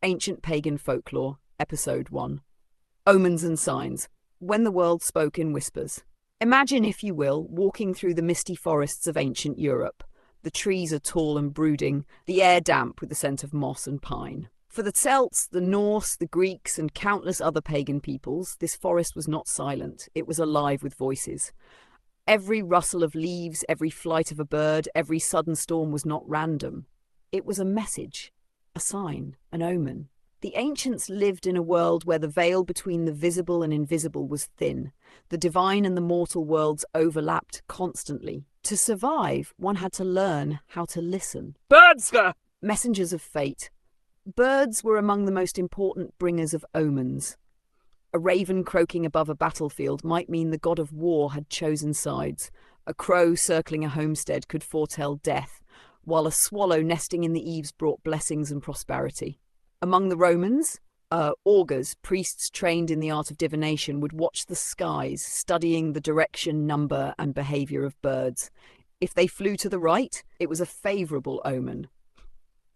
Ancient Pagan Folklore, Episode 1. Omens and Signs. When the world spoke in whispers. Imagine, if you will, walking through the misty forests of ancient Europe. The trees are tall and brooding, the air damp with the scent of moss and pine. For the Celts, the Norse, the Greeks, and countless other pagan peoples, this forest was not silent, it was alive with voices. Every rustle of leaves, every flight of a bird, every sudden storm was not random. It was a message, a sign, an omen. The ancients lived in a world where the veil between the visible and invisible was thin. The divine and the mortal worlds overlapped constantly. To survive, one had to learn how to listen. Birds! Messengers of fate. Birds were among the most important bringers of omens. A raven croaking above a battlefield might mean the god of war had chosen sides. A crow circling a homestead could foretell death, while a swallow nesting in the eaves brought blessings and prosperity. Among the Romans, augurs, priests trained in the art of divination, would watch the skies, studying the direction, number, and behaviour of birds. If they flew to the right, it was a favourable omen.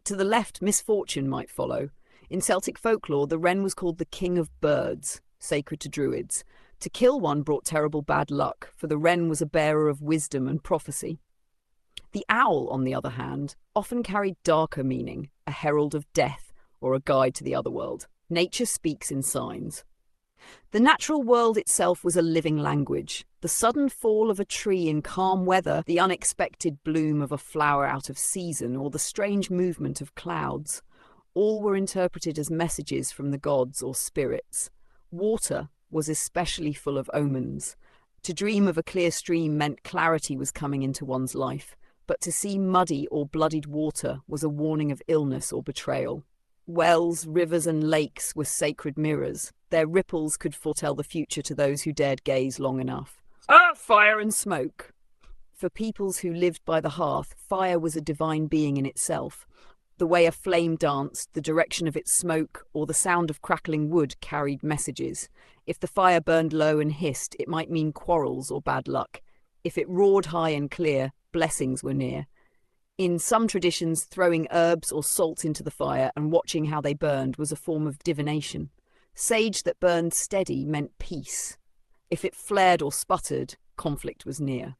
To the left, misfortune might follow. In Celtic folklore, the wren was called the king of birds, sacred to druids. To kill one brought terrible bad luck, for the wren was a bearer of wisdom and prophecy. The owl, on the other hand, often carried darker meaning, a herald of death or a guide to the otherworld. Nature speaks in signs. The natural world itself was a living language. The sudden fall of a tree in calm weather, the unexpected bloom of a flower out of season, or the strange movement of clouds, all were interpreted as messages from the gods or spirits. Water was especially full of omens. To dream of a clear stream meant clarity was coming into one's life, but to see muddy or bloodied water was a warning of illness or betrayal. Wells, rivers, and lakes were sacred mirrors. Their ripples could foretell the future to those who dared gaze long enough. Fire and smoke. For peoples who lived by the hearth, fire was a divine being in itself. The way a flame danced, the direction of its smoke, or the sound of crackling wood carried messages. If the fire burned low and hissed, it might mean quarrels or bad luck. If it roared high and clear, blessings were near. In some traditions, throwing herbs or salt into the fire and watching how they burned was a form of divination. Sage that burned steady meant peace. If it flared or sputtered, conflict was near.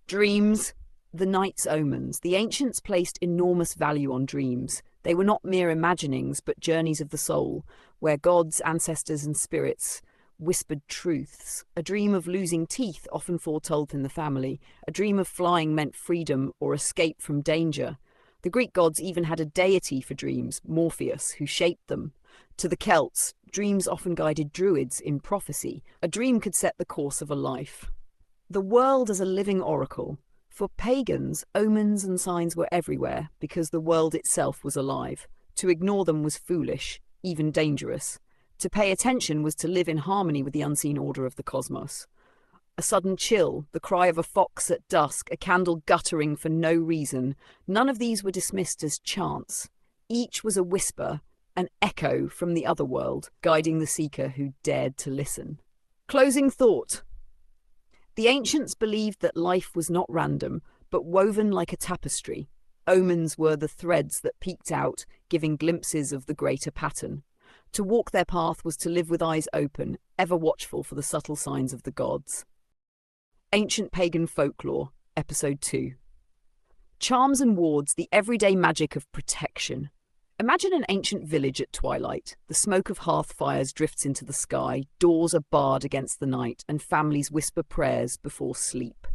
Dreams, the night's omens. The ancients placed enormous value on dreams. They were not mere imaginings, but journeys of the soul, where gods, ancestors, and spirits whispered truths. A dream of losing teeth often foretold in the family. A dream of flying meant freedom or escape from danger. The Greek gods even had a deity for dreams, Morpheus, who shaped them. To the Celts, dreams often guided druids in prophecy. A dream could set the course of a life. The world as a living oracle. For pagans, omens and signs were everywhere because the world itself was alive. To ignore them was foolish, even dangerous. To pay attention was to live in harmony with the unseen order of the cosmos. A sudden chill, the cry of a fox at dusk, a candle guttering for no reason, none of these were dismissed as chance. Each was a whisper, an echo from the other world, guiding the seeker who dared to listen. Closing thought. The ancients believed that life was not random, but woven like a tapestry. Omens were the threads that peeked out, giving glimpses of the greater pattern. To walk their path was to live with eyes open, ever watchful for the subtle signs of the gods. Ancient Pagan Folklore, Episode 2. Charms and wards, the everyday magic of protection. Imagine an ancient village at twilight. The smoke of hearth fires drifts into the sky, doors are barred against the night, and families whisper prayers before sleep.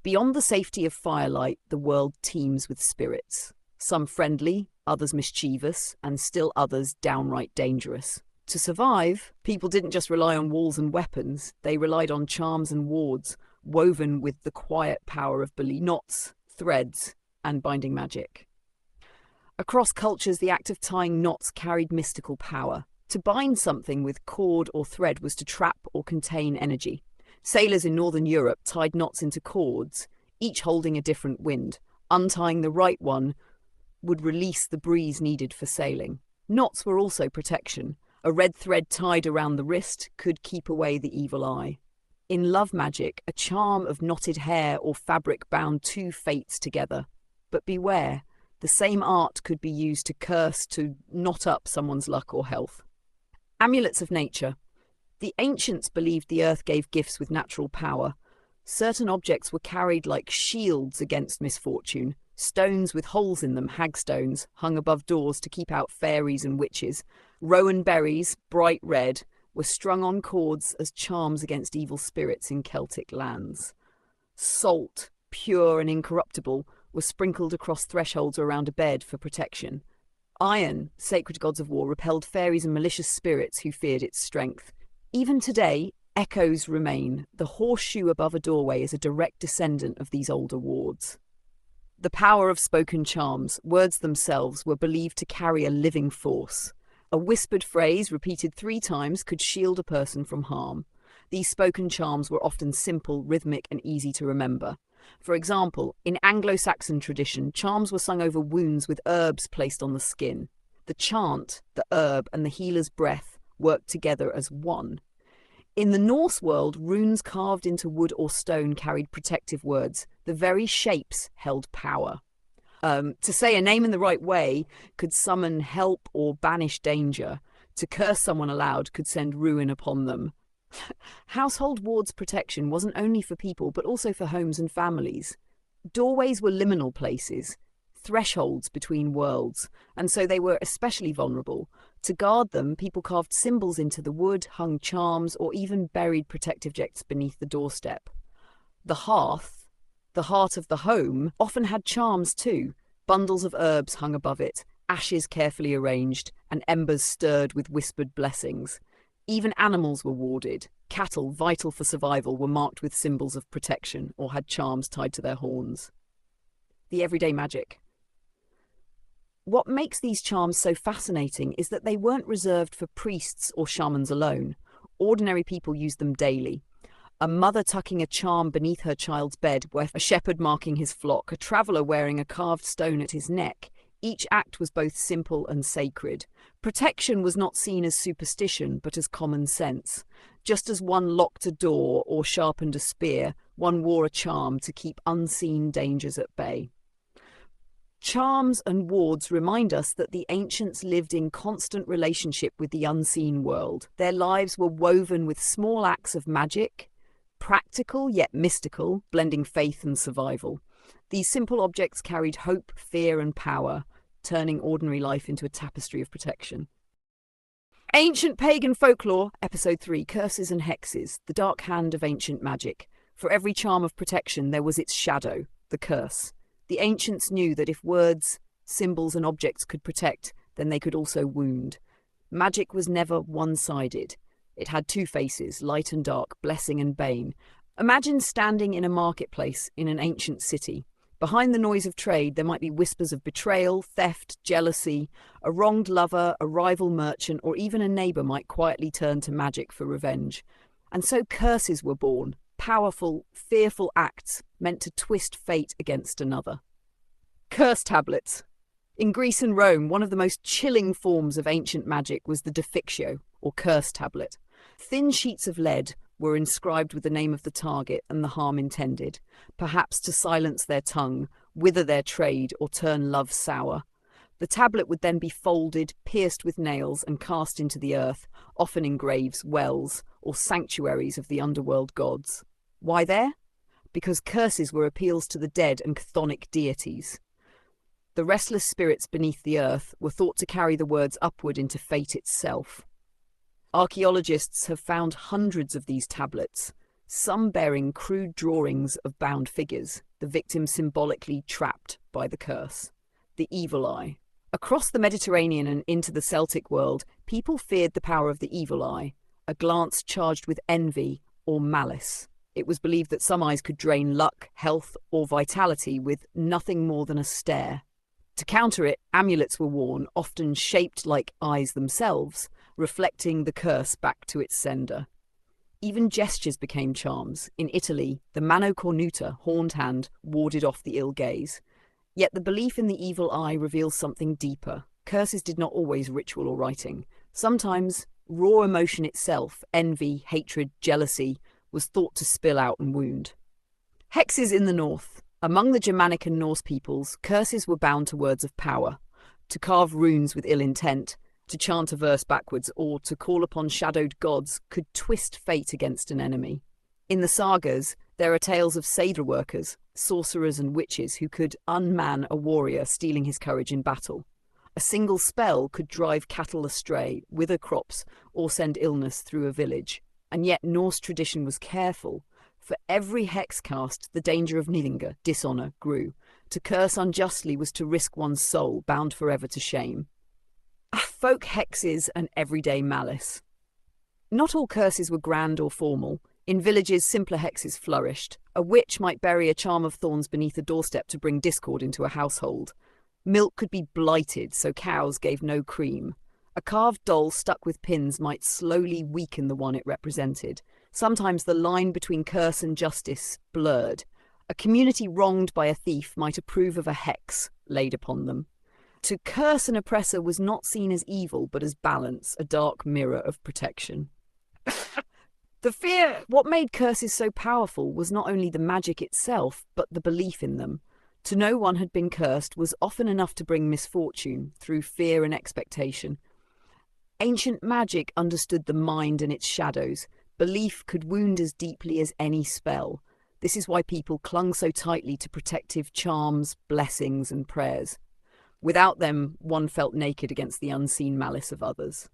Beyond the safety of firelight, the world teems with spirits. Some friendly, others mischievous, and still others downright dangerous. To survive, people didn't just rely on walls and weapons, they relied on charms and wards, woven with the quiet power of belief, knots, threads, and binding magic. Across cultures, the act of tying knots carried mystical power. To bind something with cord or thread was to trap or contain energy. Sailors in northern Europe tied knots into cords, each holding a different wind. Untying the right one would release the breeze needed for sailing. Knots were also protection. A red thread tied around the wrist could keep away the evil eye. In love magic, a charm of knotted hair or fabric bound two fates together. But beware, The same art could be used to curse to knot up someone's luck or health. Amulets of nature. The ancients believed the earth gave gifts with natural power. Certain objects were carried like shields against misfortune. Stones with holes in them, hagstones, hung above doors to keep out fairies and witches. Rowan berries, bright red, were strung on cords as charms against evil spirits in Celtic lands. Salt, pure and incorruptible, was sprinkled across thresholds around a bed for protection. Iron, sacred gods of war, repelled fairies and malicious spirits who feared its strength. Even today, echoes remain. The horseshoe above a doorway is a direct descendant of these older wards. The power of spoken charms, words themselves, were believed to carry a living force. A whispered phrase repeated 3 times could shield a person from harm. These spoken charms were often simple, rhythmic, and easy to remember. For example, in Anglo-Saxon tradition, charms were sung over wounds with herbs placed on the skin. The chant, the herb, and the healer's breath worked together as one. In the Norse world, runes carved into wood or stone carried protective words. The very shapes held power. To say a name in the right way could summon help or banish danger. To curse someone aloud could send ruin upon them. Household wards' protection wasn't only for people, but also for homes and families. Doorways were liminal places, thresholds between worlds, and so they were especially vulnerable. To guard them, people carved symbols into the wood, hung charms, or even buried protective objects beneath the doorstep. The hearth, the heart of the home, often had charms too. Bundles of herbs hung above it, ashes carefully arranged, and embers stirred with whispered blessings. Even animals were warded. Cattle, vital for survival, were marked with symbols of protection or had charms tied to their horns. The everyday magic. What makes these charms so fascinating is that they weren't reserved for priests or shamans alone. Ordinary people used them daily. A mother tucking a charm beneath her child's bed, a shepherd marking his flock, a traveller wearing a carved stone at his neck. Each act was both simple and sacred. Protection was not seen as superstition, but as common sense. Just as one locked a door or sharpened a spear, one wore a charm to keep unseen dangers at bay. Charms and wards remind us that the ancients lived in constant relationship with the unseen world. Their lives were woven with small acts of magic, practical yet mystical, blending faith and survival. These simple objects carried hope, fear, and power, turning ordinary life into a tapestry of protection. Ancient Pagan Folklore, Episode 3, Curses and Hexes, the dark hand of ancient magic. For every charm of protection, there was its shadow, the curse. The ancients knew that if words, symbols, and objects could protect, then they could also wound. Magic was never one-sided. It had 2 faces, light and dark, blessing and bane. Imagine standing in a marketplace in an ancient city. Behind the noise of trade, there might be whispers of betrayal, theft, jealousy. A wronged lover, a rival merchant, or even a neighbour might quietly turn to magic for revenge. And so curses were born, powerful, fearful acts meant to twist fate against another. Curse tablets. In Greece and Rome, one of the most chilling forms of ancient magic was the defixio, or curse tablet. Thin sheets of lead were inscribed with the name of the target and the harm intended, perhaps to silence their tongue, wither their trade, or turn love sour. The tablet would then be folded, pierced with nails, and cast into the earth, often in graves, wells, or sanctuaries of the underworld gods. Why there? Because curses were appeals to the dead and chthonic deities. The restless spirits beneath the earth were thought to carry the words upward into fate itself. Archaeologists have found hundreds of these tablets, some bearing crude drawings of bound figures, the victim symbolically trapped by the curse. The evil eye. Across the Mediterranean and into the Celtic world, people feared the power of the evil eye, a glance charged with envy or malice. It was believed that some eyes could drain luck, health, or vitality with nothing more than a stare. To counter it, amulets were worn, often shaped like eyes themselves, reflecting the curse back to its sender. Even gestures became charms. In Italy, the mano cornuta, horned hand, warded off the ill gaze. Yet the belief in the evil eye reveals something deeper. Curses did not always ritual or writing. Sometimes raw emotion itself, envy, hatred, jealousy, was thought to spill out and wound. Hexes in the north. Among the Germanic and Norse peoples, curses were bound to words of power, to carve runes with ill intent, to chant a verse backwards, or to call upon shadowed gods could twist fate against an enemy. In the sagas, there are tales of Seder workers, sorcerers and witches who could unman a warrior stealing his courage in battle. A single spell could drive cattle astray, wither crops, or send illness through a village. And yet Norse tradition was careful. For every hex cast, the danger of nidinga, dishonour, grew. To curse unjustly was to risk one's soul, bound forever to shame. Folk hexes and everyday malice. Not all curses were grand or formal. In villages, simpler hexes flourished. A witch might bury a charm of thorns beneath a doorstep to bring discord into a household. Milk could be blighted, so cows gave no cream. A carved doll stuck with pins might slowly weaken the one it represented. Sometimes the line between curse and justice blurred. A community wronged by a thief might approve of a hex laid upon them. To curse an oppressor was not seen as evil, but as balance, a dark mirror of protection. What made curses so powerful was not only the magic itself, but the belief in them. To know one had been cursed was often enough to bring misfortune through fear and expectation. Ancient magic understood the mind and its shadows. Belief could wound as deeply as any spell. This is why people clung so tightly to protective charms, blessings, and prayers. Without them, one felt naked against the unseen malice of others.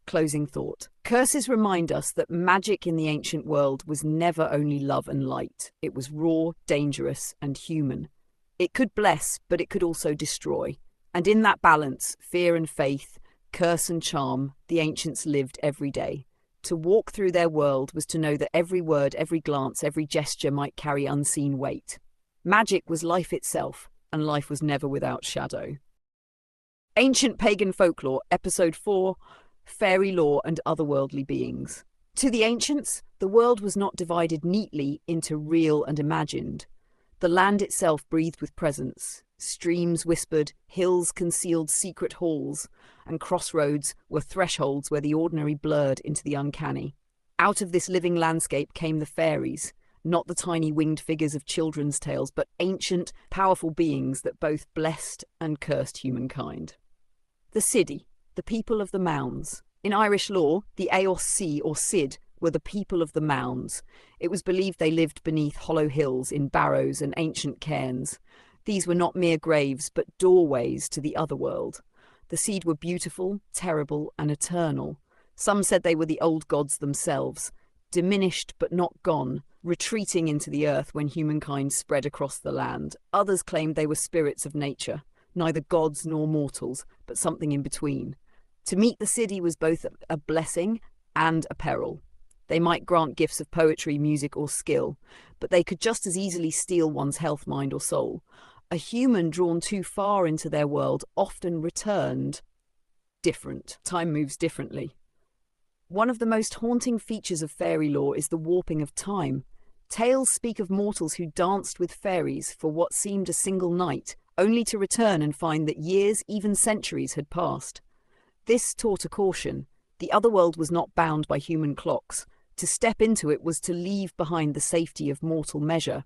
Closing thought. Curses remind us that magic in the ancient world was never only love and light. It was raw, dangerous, and human. It could bless, but it could also destroy. And in that balance, fear and faith, curse and charm, the ancients lived every day. To walk through their world was to know that every word, every glance, every gesture might carry unseen weight. Magic was life itself, and life was never without shadow. Ancient Pagan Folklore, Episode 4, Fairy Lore and Otherworldly Beings. To the ancients, the world was not divided neatly into real and imagined. The land itself breathed with presence. Streams whispered, hills concealed secret halls, and crossroads were thresholds where the ordinary blurred into the uncanny. Out of this living landscape came the fairies, not the tiny winged figures of children's tales, but ancient, powerful beings that both blessed and cursed humankind. The Siddi, the people of the mounds. In Irish lore, the Eos or Cid were the people of the mounds. It was believed they lived beneath hollow hills, in barrows and ancient cairns. These were not mere graves, but doorways to the otherworld. The Cid were beautiful, terrible, and eternal. Some said they were the old gods themselves, diminished but not gone, retreating into the earth when humankind spread across the land. Others claimed they were spirits of nature, neither gods nor mortals, but something in between. To meet the Siddi was both a blessing and a peril. They might grant gifts of poetry, music, or skill, but they could just as easily steal one's health, mind, or soul. A human drawn too far into their world often returned different. Time moves differently. One of the most haunting features of fairy lore is the warping of time. Tales speak of mortals who danced with fairies for what seemed a single night, only to return and find that years, even centuries, had passed. This taught a caution. The otherworld was not bound by human clocks. To step into it was to leave behind the safety of mortal measure.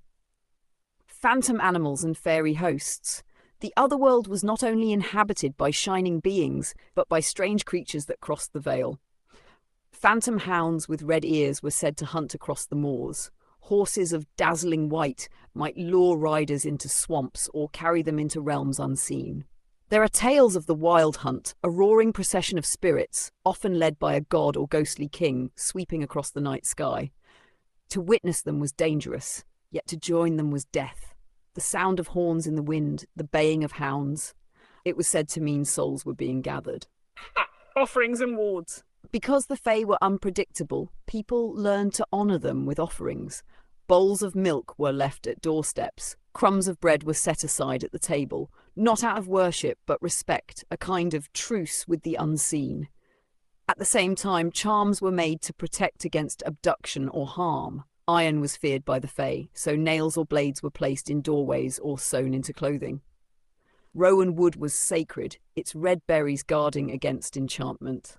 Phantom animals and fairy hosts. The otherworld was not only inhabited by shining beings, but by strange creatures that crossed the veil. Phantom hounds with red ears were said to hunt across the moors. Horses of dazzling white might lure riders into swamps or carry them into realms unseen. There are tales of the wild hunt, a roaring procession of spirits, often led by a god or ghostly king, sweeping across the night sky. To witness them was dangerous, yet to join them was death. The sound of horns in the wind, the baying of hounds. It was said to mean souls were being gathered. Offerings and wards. Because the Fae were unpredictable, people learned to honour them with offerings. Bowls of milk were left at doorsteps. Crumbs of bread were set aside at the table, not out of worship but respect, a kind of truce with the unseen. At the same time, charms were made to protect against abduction or harm. Iron was feared by the Fae, so nails or blades were placed in doorways or sewn into clothing. Rowan wood was sacred, its red berries guarding against enchantment.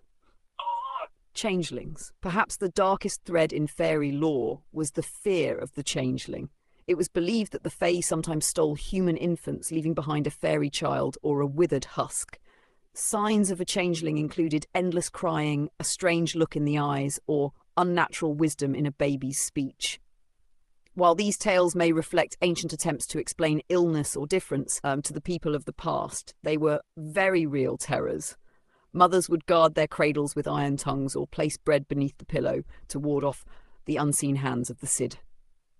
Changelings. Perhaps the darkest thread in fairy lore was the fear of the changeling. It was believed that the Fae sometimes stole human infants, leaving behind a fairy child or a withered husk. Signs of a changeling included endless crying, a strange look in the eyes, or unnatural wisdom in a baby's speech. While these tales may reflect ancient attempts to explain illness or difference to the people of the past, they were very real terrors. Mothers would guard their cradles with iron tongues or place bread beneath the pillow to ward off the unseen hands of the Cid.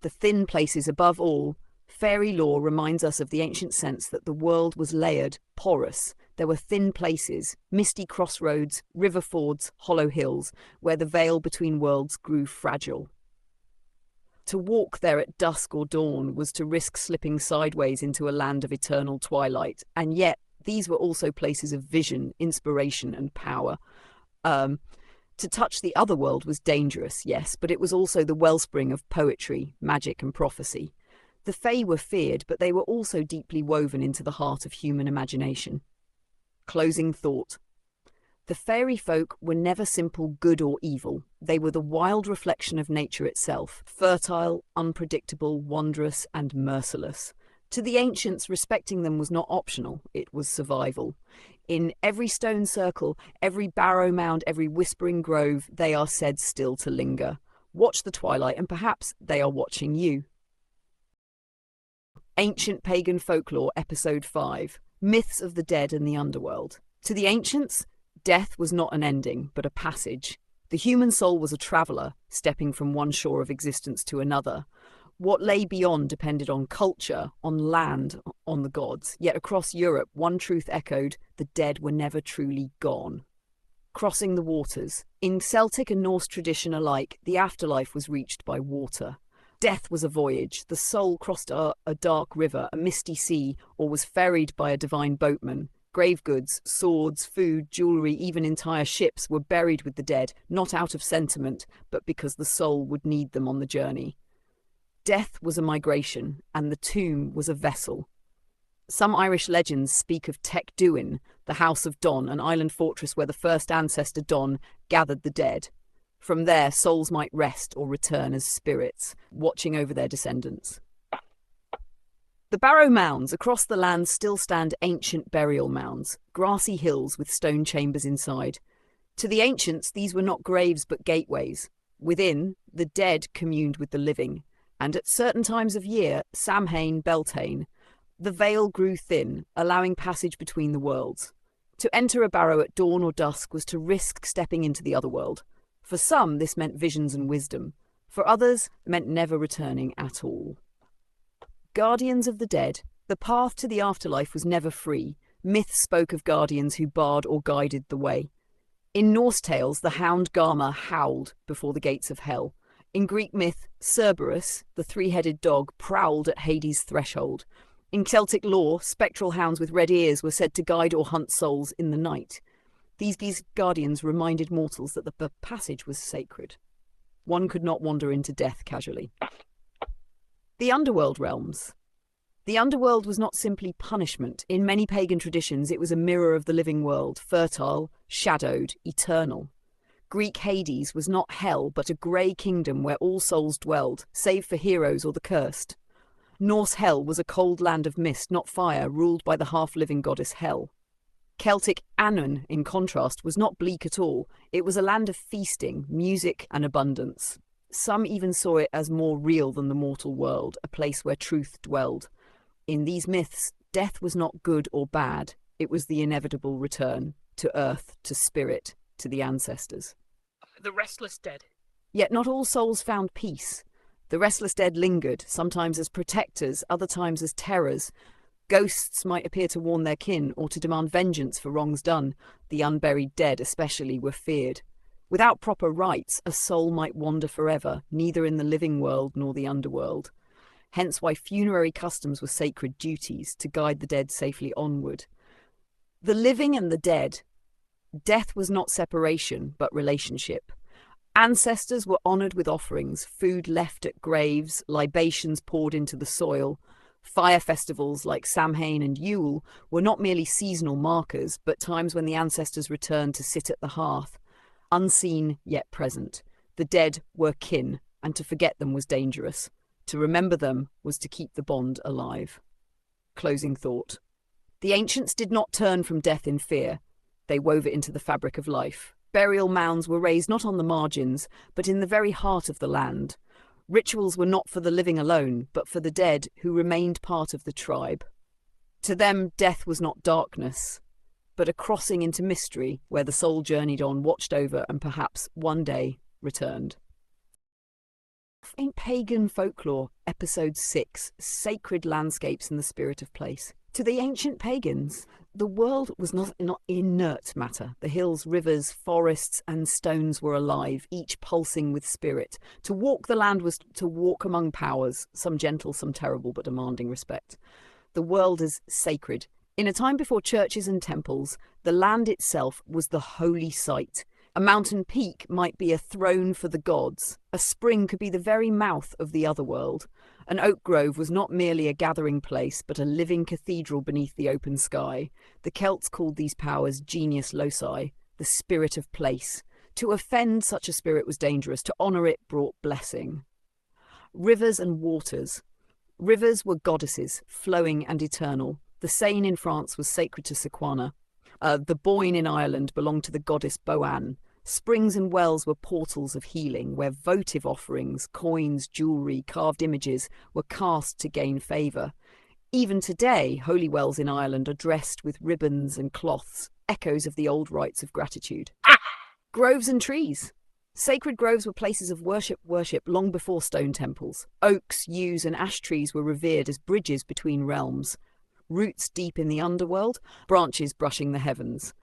The thin places above all, fairy lore reminds us of the ancient sense that the world was layered, porous. There were thin places, misty crossroads, river fords, hollow hills, where the veil between worlds grew fragile. To walk there at dusk or dawn was to risk slipping sideways into a land of eternal twilight, and yet these were also places of vision, inspiration, and power. To touch the otherworld was dangerous, yes, but it was also the wellspring of poetry, magic, and prophecy. The Fae were feared, but they were also deeply woven into the heart of human imagination. Closing thought. The fairy folk were never simple good or evil. They were the wild reflection of nature itself, fertile, unpredictable, wondrous, and merciless. To the ancients, respecting them was not optional, it was survival. In every stone circle, every barrow mound, every whispering grove, they are said still to linger. Watch the twilight, and perhaps they are watching you. Ancient Pagan Folklore, Episode 5. Myths of the Dead and the Underworld. To the ancients, death was not an ending, but a passage. The human soul was a traveller, stepping from one shore of existence to another. What lay beyond depended on culture, on land, on the gods. Yet across Europe, one truth echoed: the dead were never truly gone. Crossing the waters. In Celtic and Norse tradition alike, the afterlife was reached by water. Death was a voyage. The soul crossed a dark river, a misty sea, or was ferried by a divine boatman. Grave goods, swords, food, jewellery, even entire ships were buried with the dead, not out of sentiment, but because the soul would need them on the journey. Death was a migration, and the tomb was a vessel. Some Irish legends speak of Tech Duin, the House of Don, an island fortress where the first ancestor Don gathered the dead. From there, souls might rest or return as spirits, watching over their descendants. The barrow mounds across the land still stand, ancient burial mounds, grassy hills with stone chambers inside. To the ancients, these were not graves but gateways. Within, the dead communed with the living, and at certain times of year, Samhain, Beltane, the veil grew thin, allowing passage between the worlds. To enter a barrow at dawn or dusk was to risk stepping into the otherworld. For some, this meant visions and wisdom. For others, it meant never returning at all. Guardians of the dead. The path to the afterlife was never free. Myths spoke of guardians who barred or guided the way. In Norse tales, the hound Garma howled before the gates of hell. In Greek myth, Cerberus, the three-headed dog, prowled at Hades' threshold. In Celtic lore, spectral hounds with red ears were said to guide or hunt souls in the night. These guardians reminded mortals that the passage was sacred. One could not wander into death casually. The underworld realms. The underworld was not simply punishment. In many pagan traditions, it was a mirror of the living world, fertile, shadowed, eternal. Greek Hades was not hell, but a grey kingdom where all souls dwelled, save for heroes or the cursed. Norse hell was a cold land of mist, not fire, ruled by the half-living goddess Hel. Celtic Annwn, in contrast, was not bleak at all. It was a land of feasting, music, and abundance. Some even saw it as more real than the mortal world, a place where truth dwelled. In these myths, death was not good or bad. It was the inevitable return to earth, to spirit, to the ancestors. The restless dead. Yet not all souls found peace. The restless dead lingered, sometimes as protectors, other times as terrors. Ghosts might appear to warn their kin or to demand vengeance for wrongs done. The unburied dead especially were feared. Without proper rites, a soul might wander forever, neither in the living world nor the underworld. Hence why funerary customs were sacred duties, to guide the dead safely onward. The living and the dead. Death was not separation, but relationship. Ancestors were honoured with offerings, food left at graves, libations poured into the soil. Fire festivals like Samhain and Yule were not merely seasonal markers, but times when the ancestors returned to sit at the hearth. Unseen yet present, the dead were kin, and to forget them was dangerous. To remember them was to keep the bond alive. Closing thought. The ancients did not turn from death in fear. They wove it into the fabric of life. Burial mounds were raised not on the margins, but in the very heart of the land. Rituals were not for the living alone, but for the dead who remained part of the tribe. To them, death was not darkness, but a crossing into mystery where the soul journeyed on, watched over, and perhaps one day returned. In Pagan Folklore, Episode 6, Sacred Landscapes and the Spirit of Place. To the ancient pagans, the world was not inert matter. The hills, rivers, forests, and stones were alive, each pulsing with spirit. To walk the land was to walk among powers, some gentle, some terrible, but demanding respect. The world is sacred. In a time before churches and temples, the land itself was the holy site. A mountain peak might be a throne for the gods. A spring could be the very mouth of the Otherworld. An oak grove was not merely a gathering place, but a living cathedral beneath the open sky. The Celts called these powers genius loci, the spirit of place. To offend such a spirit was dangerous. To honour it brought blessing. Rivers and waters. Rivers were goddesses, flowing and eternal. The Seine in France was sacred to Sequana. The Boyne in Ireland belonged to the goddess Boann. Springs and wells were portals of healing, where votive offerings, coins, jewellery, carved images were cast to gain favour. Even today, holy wells in Ireland are dressed with ribbons and cloths, echoes of the old rites of gratitude. Groves and trees. Sacred groves were places of worship long before stone temples. Oaks, yews and ash trees were revered as bridges between realms. Roots deep in the underworld, branches brushing the heavens.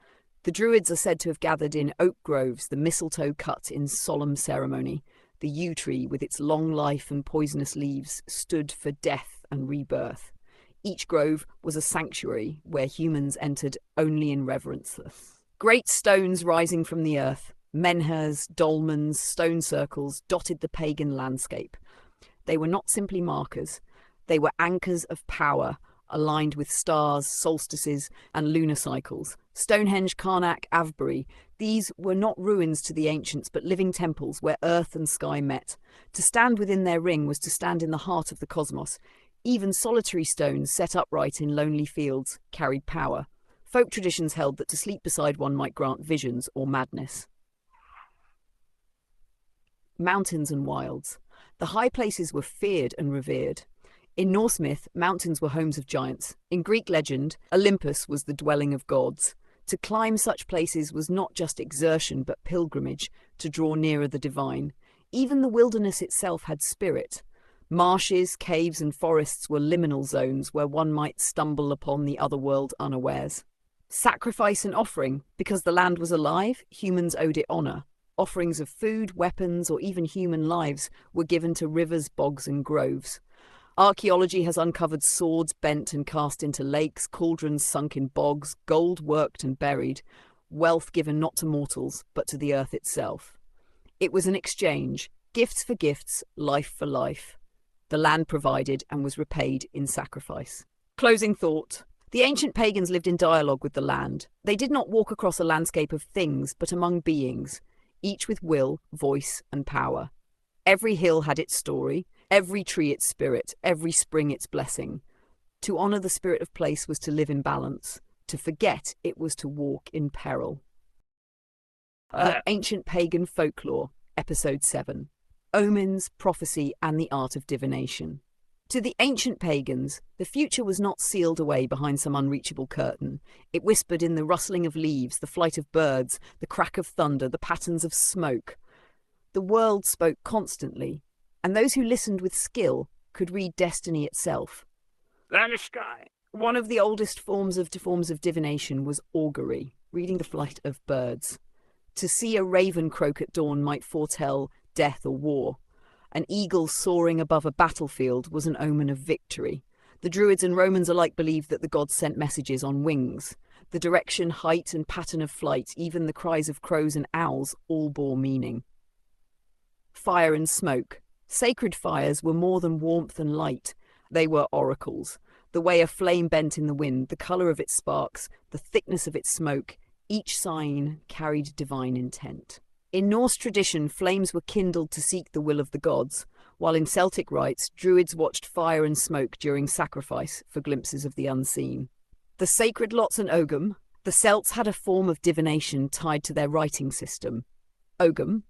The Druids are said to have gathered in oak groves, the mistletoe cut in solemn ceremony. The yew tree, with its long life and poisonous leaves, stood for death and rebirth. Each grove was a sanctuary where humans entered only in reverence. Great stones rising from the earth, menhirs, dolmens, stone circles, dotted the pagan landscape. They were not simply markers. They were anchors of power, aligned with stars, solstices, and lunar cycles. Stonehenge, Karnak, Avebury, these were not ruins to the ancients, but living temples where earth and sky met. To stand within their ring was to stand in the heart of the cosmos. Even solitary stones set upright in lonely fields carried power. Folk traditions held that to sleep beside one might grant visions or madness. Mountains and wilds. The high places were feared and revered. In Norse myth, mountains were homes of giants. In Greek legend, Olympus was the dwelling of gods. To climb such places was not just exertion but pilgrimage, to draw nearer the divine. Even the wilderness itself had spirit. Marshes, caves and forests were liminal zones where one might stumble upon the other world unawares. Sacrifice and offering. Because the land was alive, humans owed it honour. Offerings of food, weapons or even human lives were given to rivers, bogs and groves. Archaeology has uncovered swords bent and cast into lakes, cauldrons sunk in bogs, gold worked and buried, wealth given not to mortals, but to the earth itself. It was an exchange, gifts for gifts, life for life. The land provided and was repaid in sacrifice. Closing thought. The ancient pagans lived in dialogue with the land. They did not walk across a landscape of things, but among beings, each with will, voice and power. Every hill had its story, every tree its spirit, every spring its blessing. To honour the spirit of place was to live in balance. To forget it was to walk in peril. Ancient Pagan Folklore, Episode 7. Omens, Prophecy and the Art of Divination. To the ancient pagans, the future was not sealed away behind some unreachable curtain. It whispered in the rustling of leaves, the flight of birds, the crack of thunder, the patterns of smoke. The world spoke constantly, and those who listened with skill could read destiny itself. Vanish sky. One of the oldest forms of divination was augury, reading the flight of birds. To see a raven croak at dawn might foretell death or war. An eagle soaring above a battlefield was an omen of victory. The Druids and Romans alike believed that the gods sent messages on wings. The direction, height and pattern of flight, even the cries of crows and owls, all bore meaning. Fire and smoke. Sacred fires were more than warmth and light. They were oracles. The way a flame bent in the wind, the colour of its sparks, the thickness of its smoke, each sign carried divine intent. In Norse tradition, flames were kindled to seek the will of the gods. while in Celtic rites, druids watched fire and smoke during sacrifice for glimpses of the unseen. The sacred lots and ogam. The Celts had a form of divination tied to their writing system. Ogam.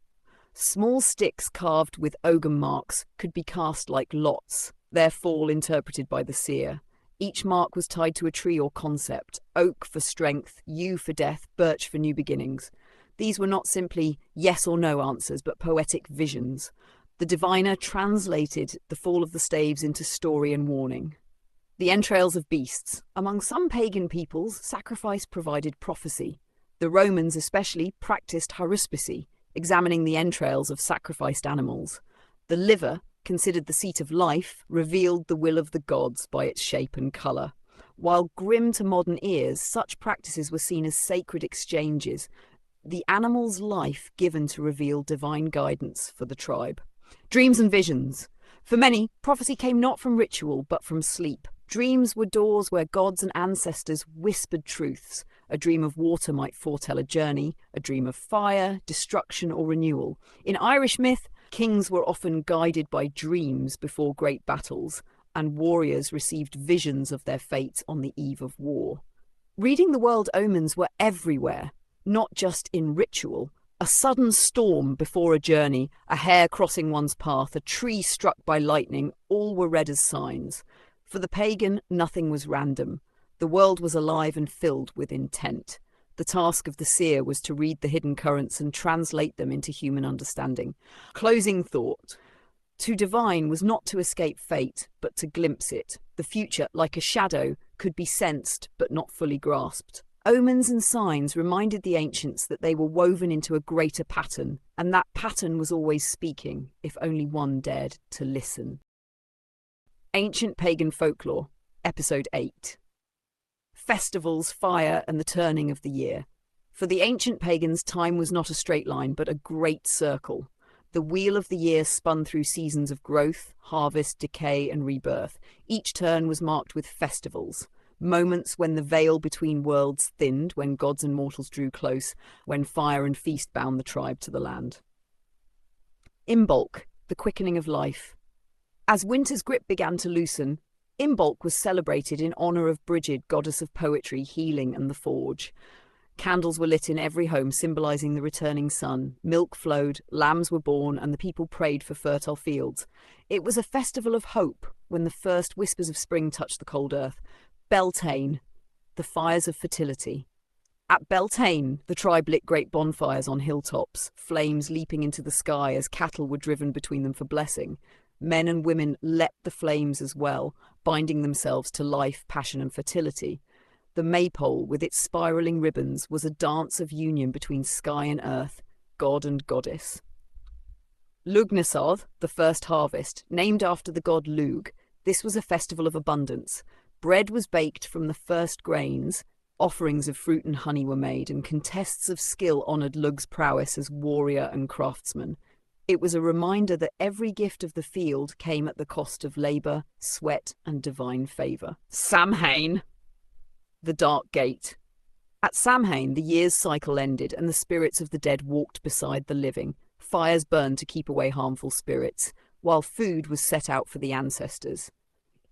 Small sticks carved with ogam marks could be cast like lots, their fall interpreted by the seer. Each mark was tied to a tree or concept: oak for strength, yew for death, birch for new beginnings. These were not simply yes or no answers, but poetic visions. The diviner translated the fall of the staves into story and warning. The entrails of beasts. Among some pagan peoples, sacrifice provided prophecy. The Romans especially practiced haruspicy, examining the entrails of sacrificed animals. The liver, considered the seat of life, revealed the will of the gods by its shape and colour. While grim to modern ears, such practices were seen as sacred exchanges, the animal's life given to reveal divine guidance for the tribe. Dreams and visions. For many, prophecy came not from ritual, but from sleep. Dreams were doors where gods and ancestors whispered truths. A dream of water might foretell a journey, a dream of fire, destruction, or renewal. In Irish myth, kings were often guided by dreams before great battles, and warriors received visions of their fate on the eve of war. Reading the world omens were everywhere, not just in ritual. A sudden storm before a journey, a hare crossing one's path, a tree struck by lightning, all were read as signs. For the pagan, nothing was random. The world was alive and filled with intent. The task of the seer was to read the hidden currents and translate them into human understanding. Closing thought. To divine was not to escape fate, but to glimpse it. The future, like a shadow, could be sensed but not fully grasped. Omens and signs reminded the ancients that they were woven into a greater pattern, and that pattern was always speaking, if only one dared to listen. Ancient Pagan Folklore, Episode 8. Festivals, fire, and the turning of the year. For the ancient pagans, time was not a straight line, but a great circle. The wheel of the year spun through seasons of growth, harvest, decay, and rebirth. Each turn was marked with festivals. Moments when the veil between worlds thinned, when gods and mortals drew close, when fire and feast bound the tribe to the land. Imbolc, the quickening of life. As winter's grip began to loosen, Imbolc was celebrated in honour of Brigid, goddess of poetry, healing, and the forge. Candles were lit in every home, symbolising the returning sun. Milk flowed, lambs were born, and the people prayed for fertile fields. It was a festival of hope when the first whispers of spring touched the cold earth. Beltane, the fires of fertility. At Beltane, the tribe lit great bonfires on hilltops, flames leaping into the sky as cattle were driven between them for blessing. Men and women leapt the flames as well, binding themselves to life, passion, and fertility. The maypole, with its spiralling ribbons, was a dance of union between sky and earth, god and goddess. Lugnasodd, the first harvest, named after the god Lugh. This was a festival of abundance. Bread was baked from the first grains, offerings of fruit and honey were made, and contests of skill honoured Lugh's prowess as warrior and craftsman. It was a reminder that every gift of the field came at the cost of labour, sweat, and divine favour. Samhain, the Dark Gate. At Samhain, the year's cycle ended, and the spirits of the dead walked beside the living. Fires burned to keep away harmful spirits, while food was set out for the ancestors.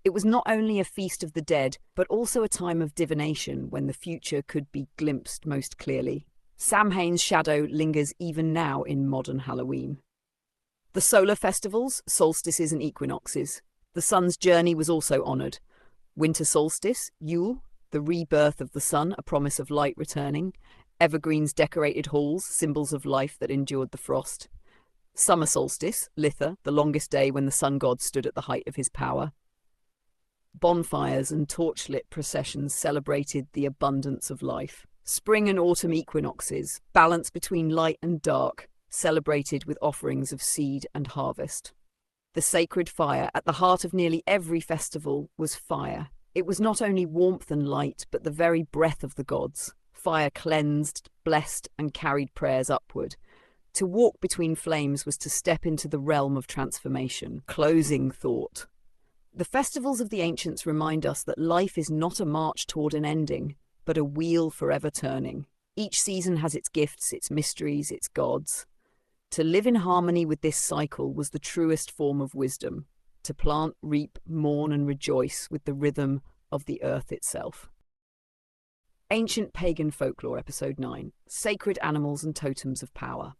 It was not only a feast of the dead, but also a time of divination when the future could be glimpsed most clearly. Samhain's shadow lingers even now in modern Halloween. The solar festivals, solstices and equinoxes. The sun's journey was also honoured. Winter solstice, Yule, the rebirth of the sun, a promise of light returning. Evergreens decorated halls, symbols of life that endured the frost. Summer solstice, Litha, the longest day when the sun god stood at the height of his power. Bonfires and torchlit processions celebrated the abundance of life. Spring and autumn equinoxes, balance between light and dark, celebrated with offerings of seed and harvest. The sacred fire, at the heart of nearly every festival, was fire. It was not only warmth and light, but the very breath of the gods. Fire cleansed, blessed, and carried prayers upward. To walk between flames was to step into the realm of transformation. Closing thought. The festivals of the ancients remind us that life is not a march toward an ending, but a wheel forever turning. Each season has its gifts, its mysteries, its gods. To live in harmony with this cycle was the truest form of wisdom, to plant, reap, mourn, and rejoice with the rhythm of the earth itself. Ancient Pagan Folklore, Episode 9, Sacred Animals and Totems of Power.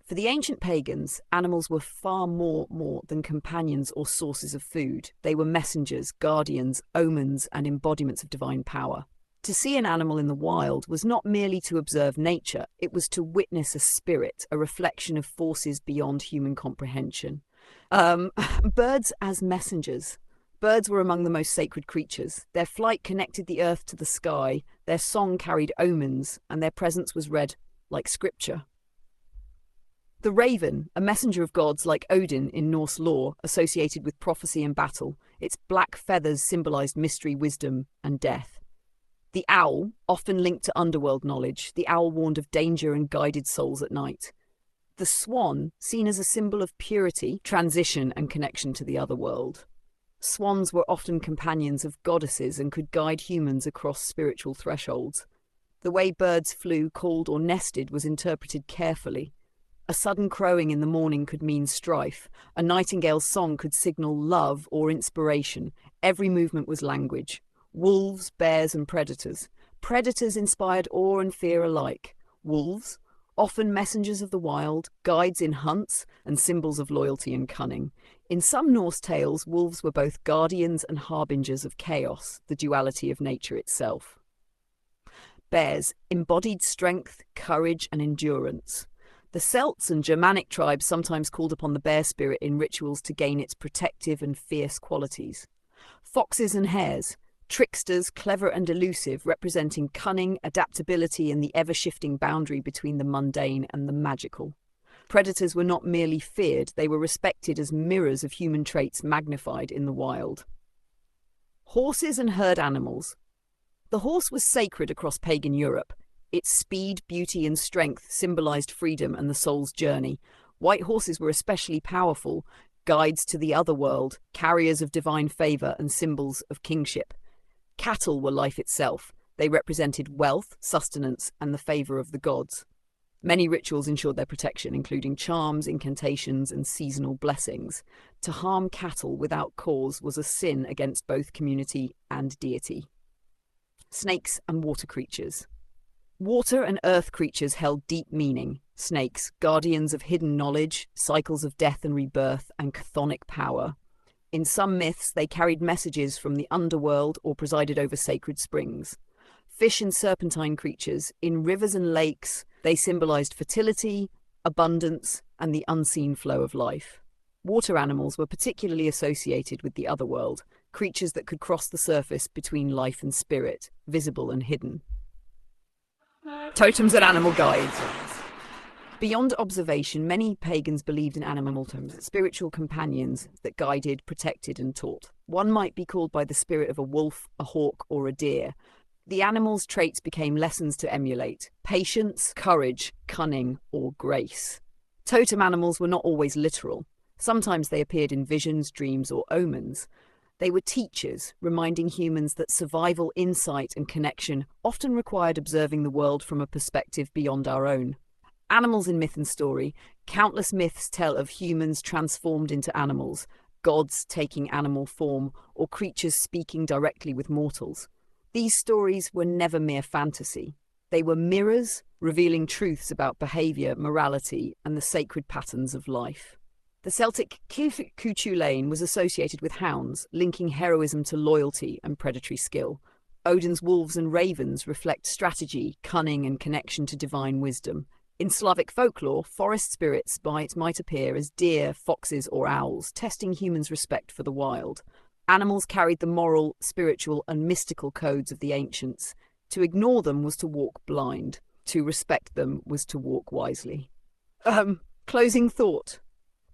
For the ancient pagans, animals were far more than companions or sources of food. They were messengers, guardians, omens, and embodiments of divine power. To see an animal in the wild was not merely to observe nature, it was to witness a spirit, a reflection of forces beyond human comprehension. Birds as messengers. Birds were among the most sacred creatures. Their flight connected the earth to the sky, their song carried omens, and their presence was read like scripture. The raven, a messenger of gods like Odin in Norse lore, associated with prophecy and battle, its black feathers symbolized mystery, wisdom, and death. The owl, often linked to underworld knowledge, the owl warned of danger and guided souls at night. The swan, seen as a symbol of purity, transition, and connection to the other world. Swans were often companions of goddesses and could guide humans across spiritual thresholds. The way birds flew, called, or nested was interpreted carefully. A sudden crowing in the morning could mean strife. A nightingale's song could signal love or inspiration. Every movement was language. Wolves, bears, and predators. Predators inspired awe and fear alike. Wolves, often messengers of the wild, guides in hunts, and symbols of loyalty and cunning. In some Norse tales, wolves were both guardians and harbingers of chaos, the duality of nature itself. Bears embodied strength, courage, and endurance. The Celts and Germanic tribes sometimes called upon the bear spirit in rituals to gain its protective and fierce qualities. Foxes and hares, tricksters, clever and elusive, representing cunning, adaptability, and the ever-shifting boundary between the mundane and the magical. Predators were not merely feared, they were respected as mirrors of human traits magnified in the wild. Horses and herd animals. The horse was sacred across pagan Europe. Its speed, beauty, and strength symbolized freedom and the soul's journey. White horses were especially powerful, guides to the otherworld, carriers of divine favor, and symbols of kingship. Cattle were life itself. They represented wealth, sustenance, and the favor of the gods. Many rituals ensured their protection, including charms, incantations, and seasonal blessings. To harm cattle without cause was a sin against both community and deity. Snakes and water creatures. Water and earth creatures held deep meaning. Snakes, guardians of hidden knowledge, cycles of death and rebirth, and chthonic power. In some myths, they carried messages from the underworld or presided over sacred springs. Fish and serpentine creatures, in rivers and lakes, they symbolized fertility, abundance, and the unseen flow of life. Water animals were particularly associated with the otherworld, creatures that could cross the surface between life and spirit, visible and hidden. Totems and animal guides. Beyond observation, many pagans believed in animal totems, spiritual companions that guided, protected, and taught. One might be called by the spirit of a wolf, a hawk, or a deer. The animal's traits became lessons to emulate: patience, courage, cunning, or grace. Totem animals were not always literal. Sometimes they appeared in visions, dreams, or omens. They were teachers, reminding humans that survival, insight, and connection often required observing the world from a perspective beyond our own. Animals in myth and story. Countless myths tell of humans transformed into animals, gods taking animal form, or creatures speaking directly with mortals. These stories were never mere fantasy. They were mirrors, revealing truths about behavior, morality, and the sacred patterns of life. The Celtic Cuchulainn was associated with hounds, linking heroism to loyalty and predatory skill. Odin's wolves and ravens reflect strategy, cunning, and connection to divine wisdom. In Slavic folklore, forest spirits might appear as deer, foxes, or owls, testing humans' respect for the wild. Animals carried the moral, spiritual, and mystical codes of the ancients. To ignore them was to walk blind. To respect them was to walk wisely. Closing thought.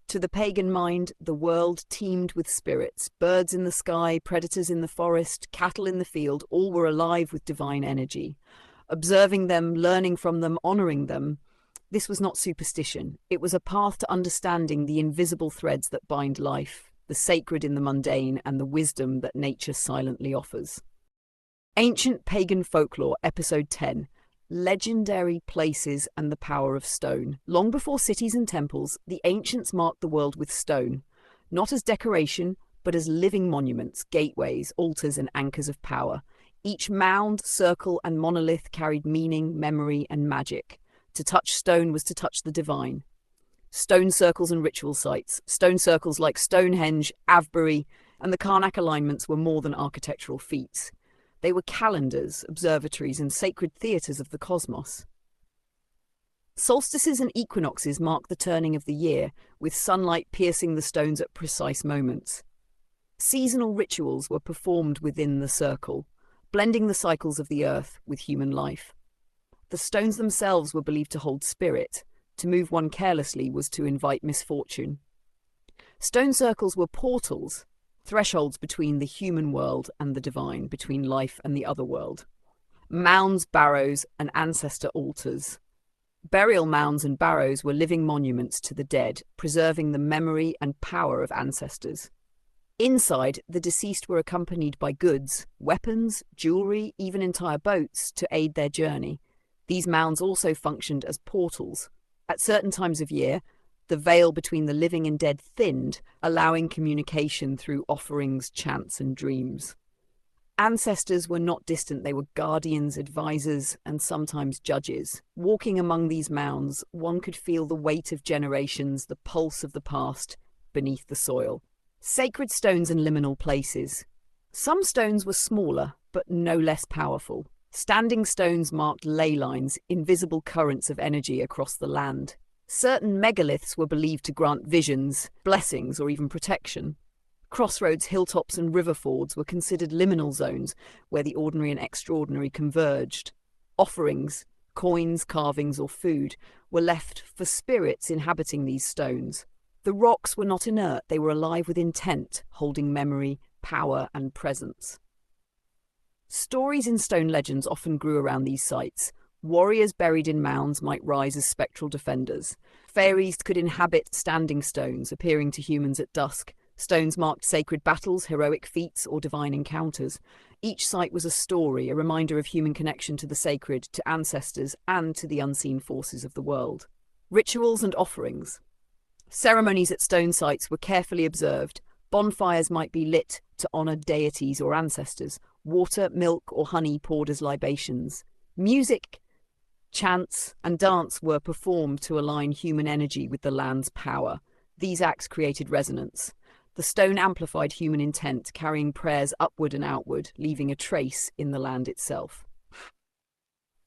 To the pagan mind, the world teemed with spirits. Birds in the sky, predators in the forest, cattle in the field, all were alive with divine energy. Observing them, learning from them, honoring them, this was not superstition. It was a path to understanding the invisible threads that bind life, the sacred in the mundane, and the wisdom that nature silently offers. Ancient Pagan Folklore, Episode 10, Legendary places and the power of stone. Long before cities and temples, the ancients marked the world with stone, not as decoration, but as living monuments, gateways, altars, and anchors of power. Each mound, circle, and monolith carried meaning, memory, and magic. To touch stone was to touch the divine. Stone circles and ritual sites. Stone circles like Stonehenge, Avebury, and the Karnak alignments were more than architectural feats. They were calendars, observatories, and sacred theatres of the cosmos. Solstices and equinoxes mark the turning of the year, with sunlight piercing the stones at precise moments. Seasonal rituals were performed within the circle, blending the cycles of the earth with human life. The stones themselves were believed to hold spirit. To move one carelessly was to invite misfortune. Stone circles were portals, thresholds between the human world and the divine, between life and the other world. Mounds, barrows, and ancestor altars. Burial mounds and barrows were living monuments to the dead, preserving the memory and power of ancestors. Inside, the deceased were accompanied by goods, weapons, jewelry, even entire boats to aid their journey. These mounds also functioned as portals. At certain times of year, the veil between the living and dead thinned, allowing communication through offerings, chants, and dreams. Ancestors were not distant, they were guardians, advisors, and sometimes judges. Walking among these mounds, one could feel the weight of generations, the pulse of the past, beneath the soil. Sacred stones and liminal places. Some stones were smaller, but no less powerful. Standing stones marked ley lines, invisible currents of energy across the land. Certain megaliths were believed to grant visions, blessings, or even protection. Crossroads, hilltops, and river fords were considered liminal zones where the ordinary and extraordinary converged. Offerings, coins, carvings, or food were left for spirits inhabiting these stones. The rocks were not inert, they were alive with intent, holding memory, power, and presence. Stories in stone legends often grew around these sites. Warriors buried in mounds might rise as spectral defenders. Fairies could inhabit standing stones, appearing to humans at dusk. Stones marked sacred battles, heroic feats, or divine encounters. Each site was a story, a reminder of human connection to the sacred, to ancestors, and to the unseen forces of the world. Rituals and offerings. Ceremonies at stone sites were carefully observed. Bonfires might be lit to honour deities or ancestors. Water, milk, or honey poured as libations. Music, chants, and dance were performed to align human energy with the land's power. These acts created resonance. The stone amplified human intent, carrying prayers upward and outward, leaving a trace in the land itself.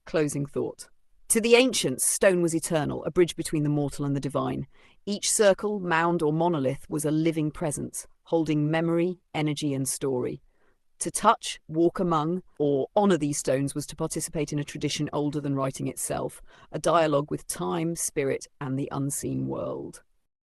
Closing thought. To the ancients, stone was eternal, a bridge between the mortal and the divine. Each circle, mound, or monolith was a living presence, holding memory, energy, and story. To touch, walk among, or honour these stones was to participate in a tradition older than writing itself, a dialogue with time, spirit, and the unseen world.